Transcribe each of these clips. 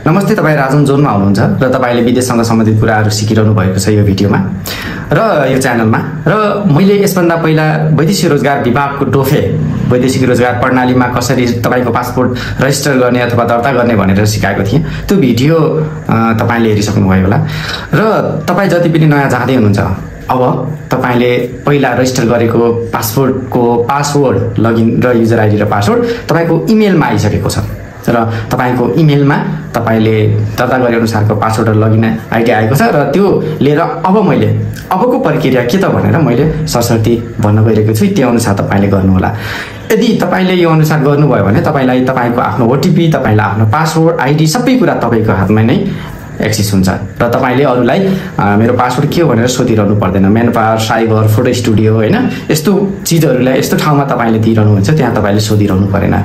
नमस्ते, तपाईँ राजन जोनमा हुनुहुन्छ र तपाईँले विदेशसँग सम्बन्धित कुराहरू सिकिरहनु भएको छ यो भिडियोमा र यो च्यानलमा। र मैले यसभन्दा पहिला वैदेशिक रोजगार विभागको डोफे वैदेशिक रोजगार प्रणालीमा कसरी तपाईँको पासपोर्ट रजिस्टर गर्ने अथवा दर्ता गर्ने भनेर सिकाएको थिएँ। त्यो भिडियो तपाईँले हेरिसक्नुभयो होला। र तपाईँ जति पनि नयाँ जाँदै हुनुहुन्छ, अब तपाईँले पहिला रजिस्टर गरेको पासपोर्टको पासवर्ड, लगइन र युजर आइडी र पासवर्ड तपाईँको इमेलमा आइसकेको छ र तपाईँको इमेलमा तपाईँले दर्ता गरे अनुसारको पासवर्ड र लगइन आइडी आएको छ। र त्यो लिएर अब मैले अबको प्रक्रिया के त भनेर मैले सरसर्ती भन्न गइरहेको छु। त्यो अनुसार तपाईँले गर्नुहोला। यदि तपाईँले यो अनुसार गर्नुभयो भने तपाईँलाई तपाईँको आफ्नो ओटिपी, तपाईँलाई आफ्नो पासवर्ड, आइडी सबै कुरा तपाईँको हातमा नै एक्सेस हुन्छ र तपाईँले अरूलाई मेरो पासवर्ड के हो भनेर सोधिरहनु पर्दैन। Man power, cyber, photo studio होइन यस्तो चिजहरूलाई यस्तो ठाउँमा तपाईँले दिइरहनुहुन्छ, त्यहाँ तपाईँले सोधिरहनु परेन।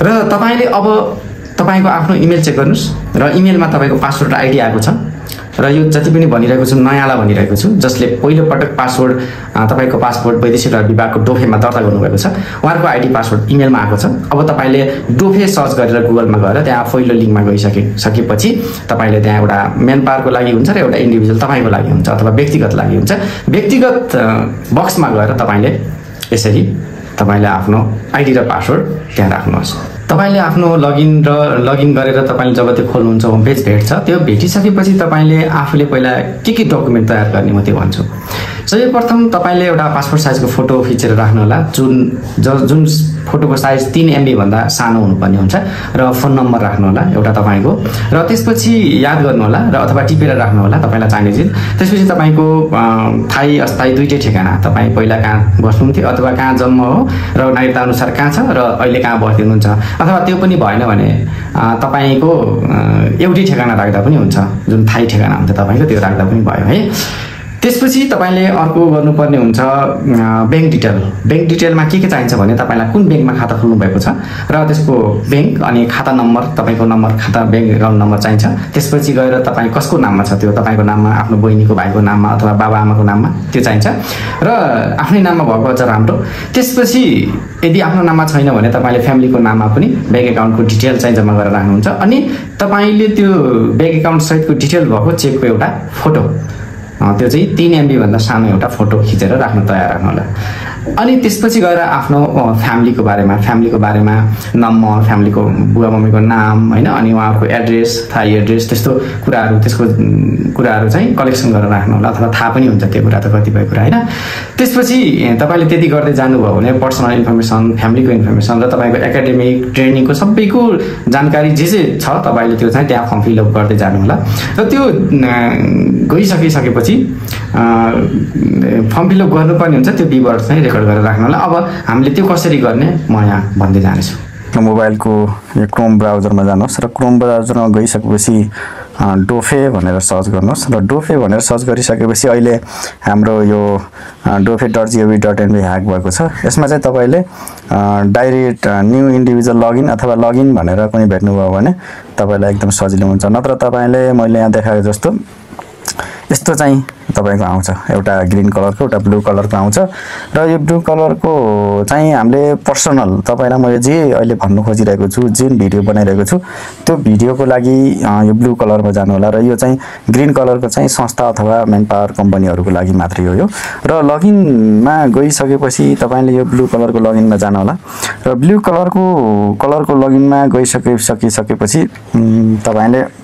र तपाईँले अब तपाईँको आफ्नो इमेल चेक गर्नुहोस् र इमेलमा तपाईँको पासवर्ड र आइडी आएको छ। र यो जति पनि भनिरहेको छु नयाँलाई भनिरहेको छु, जसले पहिलोपटक पासवर्ड तपाईँको पासपोर्ट वैदेशिक विभागको डोफेमा दर्ता गर्नुभएको छ, उहाँहरूको आइडी पासवर्ड इमेलमा आएको छ। अब तपाईँले डोफे सर्च गरेर गुगलमा गएर त्यहाँ पहिलो लिङ्कमा गइसकेपछि तपाईँले त्यहाँ एउटा म्यान पावरको लागि हुन्छ र एउटा इन्डिभिजुअल तपाईँको लागि हुन्छ अथवा व्यक्तिगत लागि हुन्छ। व्यक्तिगत बक्समा गएर तपाईँले यसरी तपाईँले आफ्नो आइडी र पासवर्ड त्यहाँ राख्नुहोस्। तपाईँले आफ्नो लगइन गरेर तपाईँले जब त्यो खोल्नुहुन्छ होम पेज भेट्छ। त्यो भेटिसकेपछि तपाईँले आफूले पहिला के डकुमेन्ट तयार गर्ने म त्यो भन्छु। सर्वप्रथम तपाईँले एउटा पासपोर्ट साइजको फोटो खिचेर राख्नु होला, जुन फोटोको साइज 3 MB भन्दा सानो हुनुपर्ने हुन्छ र फोन नम्बर राख्नु होला एउटा तपाईँको। र त्यसपछि याद गर्नु होला र अथवा टिपेर राख्नु होला तपाईँलाई चाहिने चिज। त्यसपछि तपाईँको स्थायी अस्थायी दुईटै ठेगाना, तपाईँ पहिला कहाँ बस्नुहुन्थ्यो अथवा कहाँ जन्म हो र नागरिकता अनुसार कहाँ छ र अहिले कहाँ बस्दै हुनुहुन्छ, अथवा त्यो पनि भएन भने तपाईँको एउटै ठेगाना राख्दा पनि हुन्छ, जुन थाई ठेगाना हुन्छ तपाईँको त्यो राख्दा पनि भयो है। त्यसपछि तपाईँले अर्को गर्नुपर्ने हुन्छ ब्याङ्क डिटेल। ब्याङ्क डिटेलमा के चाहिन्छ भने तपाईँलाई कुन ब्याङ्कमा खाता खोल्नु भएको छ र त्यसको ब्याङ्क अनि खाता नम्बर, तपाईँको नम्बर, खाता ब्याङ्क एकाउन्ट नम्बर चाहिन्छ। त्यसपछि गएर तपाईँ कसको नाममा छ त्यो, तपाईँको नाममा, आफ्नो बहिनीको भाइको नाममा अथवा बाबा आमाको नाममा त्यो चाहिन्छ र आफ्नै नाममा भएको अझ राम्रो। त्यसपछि यदि आफ्नो नाममा छैन भने तपाईँले फ्यामिलीको नाममा पनि ब्याङ्क एकाउन्टको डिटेल चाहिँ जम्मा गरेर राख्नुहुन्छ। अनि तपाईँले त्यो ब्याङ्क एकाउन्ट सहितको डिटेल भएको चेकको एउटा फोटो, त्यो चाहिँ 3 MB भन्दा सानो एउटा फोटो खिचेर राख्न तयार राख्नु होला। अनि त्यसपछि गएर आफ्नो फ्यामिलीको बारेमा नम्बर, फ्यामिलीको बुवा मम्मीको नाम होइन, अनि उहाँहरूको एड्रेस, थाई एड्रेस, त्यस्तो कुराहरू चाहिँ कलेक्सन गरेर राख्नु होला, अथवा थाहा पनि हुन्छ त्यो कुरा त कतिपय कुरा होइन। त्यसपछि तपाईँले त्यति गर्दै जानुभयो भने पर्सनल इन्फर्मेसन, फ्यामिलीको इन्फर्मेसन र तपाईँको एकाडेमिक ट्रेनिङको सबैको जानकारी जे छ तपाईँले त्यो चाहिँ त्यहाँ फर्म फिलअप गर्दै जानु होला। र त्यो गइसकेपछि फर्म फिलअप गर्नुपर्ने हुन्छ, त्यो विवरण चाहिँ रेकर्ड गरेर राख्नु होला। अब हामीले त्यो कसरी गर्ने म यहाँ भन्दै जानेछु। मोबाइलको यो क्रोम ब्राउजरमा जानुहोस् र क्रोम ब्राउजरमा गइसकेपछि डोफे भनेर सर्च गर्नुहोस् र डोफे भनेर सर्च गरिसकेपछि अहिले हाम्रो यो dofe.gov.in ह्याक भएको छ। यसमा चाहिँ तपाईँले डाइरेक्ट न्यू इन्डिभिजुअल लगइन अथवा लगइन भनेर पनि भेट्नुभयो भने तपाईँलाई एकदम सजिलो हुन्छ। नत्र तपाईँले मैले यहाँ देखाएको जस्तो यस्तो चाहिँ तपाईँको आउँछ, एउटा ग्रीन कलरको एउटा ब्लू कलरको आउँछ। र यो ब्लू कलरको चाहिँ हामीले पर्सनल, तपाईँलाई मैले जे अहिले भन्नु खोजिरहेको छु, जुन भिडियो बनाइरहेको छु त्यो भिडियोको लागि यो ब्लू कलरमा जानु होला। र यो चाहिँ ग्रीन कलरको चाहिँ संस्था अथवा म्यान पावर कम्पनीहरूको लागि मात्रै हो यो। र लगइनमा गइसकेपछि तपाईँले यो ब्लू कलरको लगइनमा जानु होला र ब्लू कलरको लगइनमा गइसकेपछि तपाईँले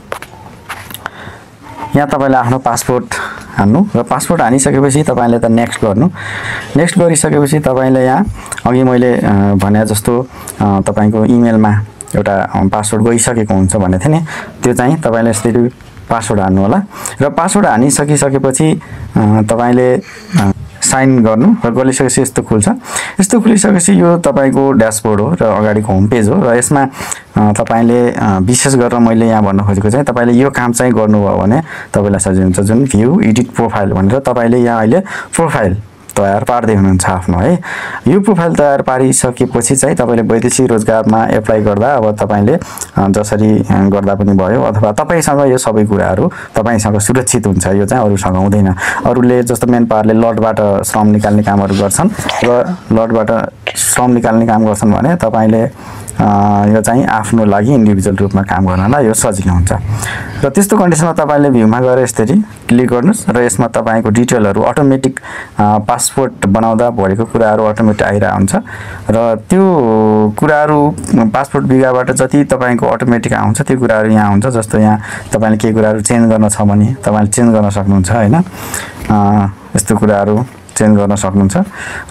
यहाँ तपाईँले आफ्नो पासपोर्ट हान्नु र पासपोर्ट हानिसकेपछि तपाईँले त नेक्स्ट गर्नु। नेक्स्ट गरिसकेपछि तपाईँले यहाँ अघि मैले भने जस्तो तपाईँको इमेलमा एउटा पासवर्ड गइसकेको हुन्छ भनेको थिएँ नि, त्यो चाहिँ तपाईँले यसरी पासवर्ड हान्नु होला। र पासवर्ड हानिसकेपछि तपाईँले साइन गर्नु र गरिसकेपछि यस्तो खुल्छ। यस्तो खुलिसकेपछि यो तपाईँको ड्यासबोर्ड हो र अगाडिको होम पेज हो। र यसमा तपाईँले विशेष गरेर मैले यहाँ भन्न खोजेको चाहिँ तपाईँले यो काम चाहिँ गर्नुभयो भने तपाईँलाई सजिलो हुन्छ, जुन भ्यू एडिट प्रोफाइल भनेर तपाईँले यहाँ अहिले प्रोफाइल तयार पार्दै हुनुहुन्छ आफ्नो है। यो प्रोफाइल तयार पारिसकेपछि चाहिँ तपाईँले वैदेशिक रोजगारमा एप्लाई गर्दा अब तपाईँले जसरी गर्दा पनि भयो, अथवा तपाईँसँग यो सबै कुराहरू तपाईँसँग सुरक्षित हुन्छ। यो चाहिँ अरूसँग हुँदैन। अरूले जस्तो म्यान पावरले लटबाट श्रम निकाल्ने कामहरू गर्छन् र लटबाट श्रम निकाल्ने काम गर्छन् भने तपाईँले यो चाहिँ आफ्नो लागि इन्डिभिजुअल रूपमा काम गर्नलाई यो सजिलो हुन्छ। र त्यस्तो कन्डिसनमा तपाईँले भ्यूमा गएर यसरी क्लिक गर्नुहोस् र यसमा तपाईँको डिटेलहरू अटोमेटिक पासपोर्ट बनाउँदा भरेको कुराहरू अटोमेटिक आइरहेको हुन्छ र त्यो कुराहरू पासपोर्ट भिजाबाट जति तपाईँको अटोमेटिक आउँछ त्यो कुराहरू यहाँ हुन्छ। जस्तो यहाँ तपाईँले केही कुराहरू चेन्ज गर्न छ भने तपाईँले चेन्ज गर्न सक्नुहुन्छ होइन, यस्तो कुराहरू चेन्ज गर्न सक्नुहुन्छ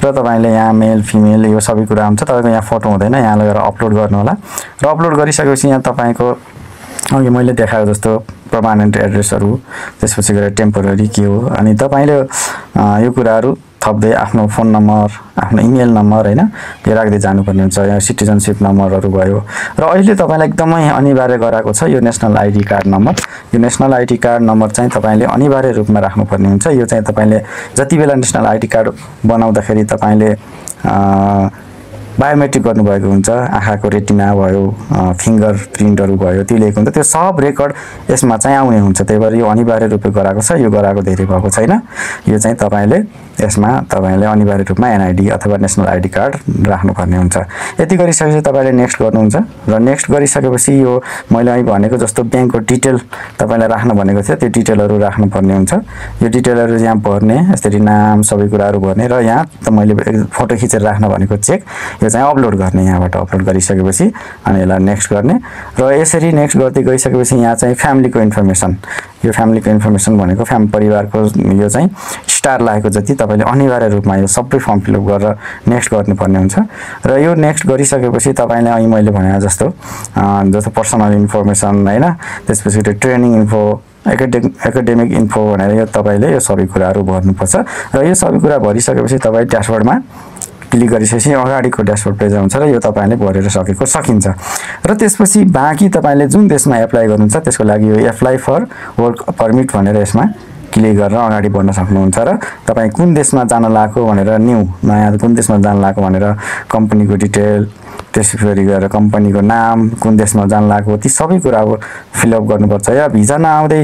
र तपाईँले यहाँ मेल फिमेल यो सबै कुरा हुन्छ। तपाईँको यहाँ फोटो हुँदैन, यहाँ लगेर अपलोड गर्नु होला र अपलोड गरिसकेपछि यहाँ तपाईँको अघि मैले देखाएको जस्तो पर्मानेन्ट एड्रेसहरू, त्यसपछि गएर टेम्पोररी के हो, अनि तपाईँले यो कुराहरू थप्दै आफ्नो फोन नम्बर, आफ्नो इमेल नम्बर होइन यो राख्दै जानुपर्ने हुन्छ। यहाँ सिटिजनसिप नम्बरहरू भयो र अहिले तपाईँलाई एकदमै अनिवार्य गराएको छ यो नेसनल आइडी कार्ड नम्बर। यो नेसनल आइडी कार्ड नम्बर चाहिँ तपाईँले अनिवार्य रूपमा राख्नुपर्ने हुन्छ। यो चाहिँ तपाईँले जति बेला नेसनल आइडी कार्ड बनाउँदाखेरि तपाईँले बायोमेट्रिक गर्नुभएको हुन्छ, आँखाको रेटिना भयो, फिङ्गर प्रिन्टहरू भयो, त्यो लेखेको हुन्छ, त्यो सब रेकर्ड यसमा चाहिँ आउने हुन्छ। त्यही भएर यो अनिवार्य रूपले गराएको छ, यो गराएको धेरै भएको छैन। यो चाहिँ तपाईँले यसमा तपाईँले अनिवार्य रूपमा एनआइडी अथवा नेसनल आइडी कार्ड राख्नुपर्ने हुन्छ। यति गरिसकेपछि तपाईँले नेक्स्ट गर्नुहुन्छ र नेक्स्ट गरिसकेपछि यो मैले अहिले भनेको जस्तो ब्याङ्कको डिटेल तपाईँलाई राख्न भनेको थियो त्यो डिटेलहरू राख्नुपर्ने हुन्छ। यो डिटेलहरू यहाँ भर्ने, यसरी नाम सबै कुराहरू भर्ने र यहाँ त मैले फोटो खिचेर राख्न भनेको चेक यो चाहिँ अपलोड गर्ने। यहाँबाट अपलोड गरिसकेपछि अनि यसलाई नेक्स्ट गर्ने र यसरी नेक्स्ट गर्दै गइसकेपछि यहाँ चाहिँ फ्यामिलीको इन्फर्मेसन, यो फ्यामिलीको इन्फर्मेसन भनेको परिवारको यो चाहिँ स्टार लागेको जति तपाईँले अनिवार्य रूपमा यो सबै फर्म फिलअप गरेर नेक्स्ट गर्नुपर्ने हुन्छ। र यो नेक्स्ट गरिसकेपछि तपाईँले अहिले मैले भने जस्तो पर्सनल इन्फर्मेसन होइन, त्यसपछि ट्रेनिङ इन्फो, एकाडेमिक इन्फो भनेर यो तपाईँले यो सबै कुराहरू भर्नुपर्छ र यो सबै कुरा भरिसकेपछि तपाईँ ड्यासबोर्डमा क्लिक गरिसकेपछि अगाडिको ड्यासबोर्ड पेज आउँछ र यो तपाईँले भरेर सकिन्छ। र त्यसपछि बाँकी तपाईँले जुन देशमा एप्लाई गर्नुहुन्छ त्यसको लागि यो एप्लाई फर वर्क पर्मिट भनेर यसमा क्लिक गरेर अगाडि बढ्न सक्नुहुन्छ र तपाईँ कुन देशमा जान लागेको भनेर नयाँ कुन देशमा जान लागेको भनेर कम्पनीको डिटेल, त्यसपछि गएर कम्पनीको नाम, कुन देशमा जान लागेको, ती सबै कुरा अब फिलअप गर्नुपर्छ। या भिजा नआउँदै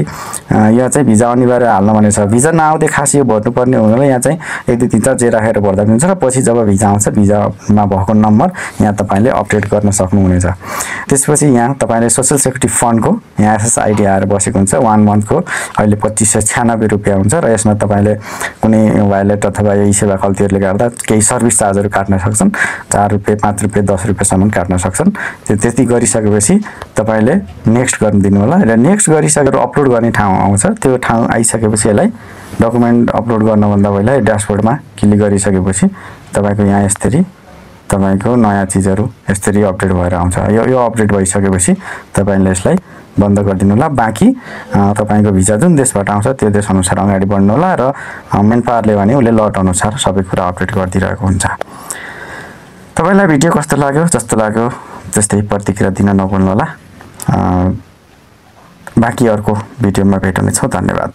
यहाँ चाहिँ भिजा अनिवार्य हाल्न भनेको छ, भिजा नआउँदै खास यो भर्नुपर्ने हुनाले यहाँ चाहिँ 1 2 3 4 जे राखेर भर्दा पनि हुन्छ र पछि जब भिजा आउँछ भिजामा भएको नम्बर यहाँ तपाईँले अपडेट गर्न सक्नुहुनेछ। त्यसपछि यहाँ तपाईँले सोसल सेक्युरिटी फन्डको यहाँ एसएसआइडी आएर बसेको हुन्छ, 1 मन्थको अहिले 2596 रुपियाँ हुन्छ र यसमा तपाईँले कुनै भाइलेट अथवा यही सेवा खल्तीहरूले गर्दा केही सर्भिस चार्जहरू काट्न सक्छन्, 4 रुपियाँ 5 रुपियाँ 10 रुपियाँसम्म काट्न सक्छन्। त्यति गरिसकेपछि तपाईँले नेक्स्ट गर्न दिनु होला र नेक्स्ट गरिसकेर अपलोड गर्ने ठाउँ आउँछ। त्यो ठाउँ आइसकेपछि यसलाई डकुमेन्ट अपलोड गर्नुभन्दा पहिला ड्यासबोर्डमा क्लिक गरिसकेपछि तपाईँको यहाँ यसरी तपाईँको नयाँ चिजहरू यसरी अपडेट भएर आउँछ। यो अपडेट भइसकेपछि तपाईँले यसलाई बन्द गरिदिनु होला। बाँकी तपाईँको भिजा जुन देशबाट आउँछ त्यो देश अनुसार अगाडि बढ्नु होला र मेन पावरले भने उसले लट अनुसार सबै कुरा अपडेट गरिदिरहेको हुन्छ। तपाईँलाई भिडियो कस्तो लाग्यो, जस्तो लाग्यो त्यस्तै प्रतिक्रिया दिन नभुल्नु होला। बाँकी अर्को भिडियोमा भेट्नेछौँ। धन्यवाद।